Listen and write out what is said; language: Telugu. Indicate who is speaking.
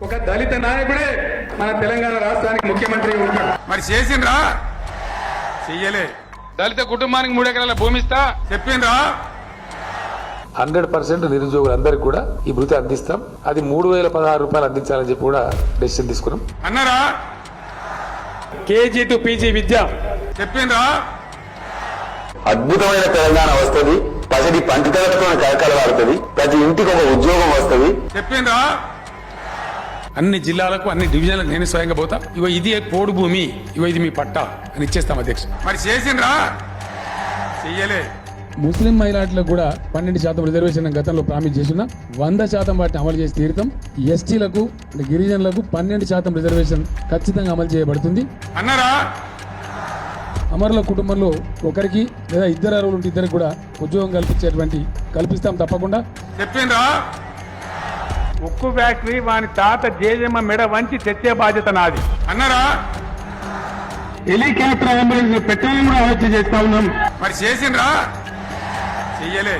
Speaker 1: ఒక దళిత నాయకుడే మన తెలంగాణ రాష్ట్రానికి ముఖ్యమంత్రి ఉంటాడు. మరి చేసిండ్రా? చెయ్యలే. దళిత కుటుంబానికి 3 ఎకరాల భూమి ఇస్తా చెప్పిండ్రా?
Speaker 2: 100% నిరుద్యోగులందరికీ కూడా ఈ భృతి అందిస్తాం. అది 3016 రూపాయలు అందించాలని చెప్పి కూడా డెసిషన్ తీసుకున్నాం.
Speaker 1: అన్నారా? కేజీ టు పీజీ విద్య చెప్పిండ్రా?
Speaker 3: అద్భుతమైన తెలంగాణ వస్తుంది. పసిడి పంచతలతో కరకాల వాడుతుంది. ప్రతి ఇంటికి ఒక ఉద్యోగం వస్తుంది.
Speaker 1: చెప్పిండ్రా? అన్ని జిల్లాలకు అన్ని డివిజన్లకు నేను స్వయంగా పోతా. ఇగో ఇది పోడు భూమి, ఇగో ఇది మీ పట్టా అని ఇచ్చేస్తాం అధ్యక్ష. మరి చేసిండ్రా? చెయ్యలే.
Speaker 4: ముస్లిం మైనార్టీలకు కూడా 12% రిజర్వేషన్ గతంలో ప్రామిస్ చేసిన 100% వాటిని అమలు చేసి తీరుతాం. ఎస్టీలకు గిరిజనులకు 12% రిజర్వేషన్ ఖచ్చితంగా అమలు చేయబడుతుంది.
Speaker 1: అన్నారా?
Speaker 4: అమరుల కుటుంబంలో ఒకరికి లేదా ఇద్దరు అరువులు ఉంటే ఇద్దరికి కూడా ఉద్యోగం కల్పిస్తాం తప్పకుండా.
Speaker 1: చెప్పిండ్రా? ఉక్కు ఫ్యాక్టరీ వాని తాత జేజమ్మ మెడ వంచి తెచ్చే బాధ్యత నాది. అన్నారా? హెలికాప్టర్ అంబులెన్స్ పెట్టాలని కూడా ఆలోచన చేస్తా ఉన్నాం. మరి చేసిండ్రా? చెయ్యలే.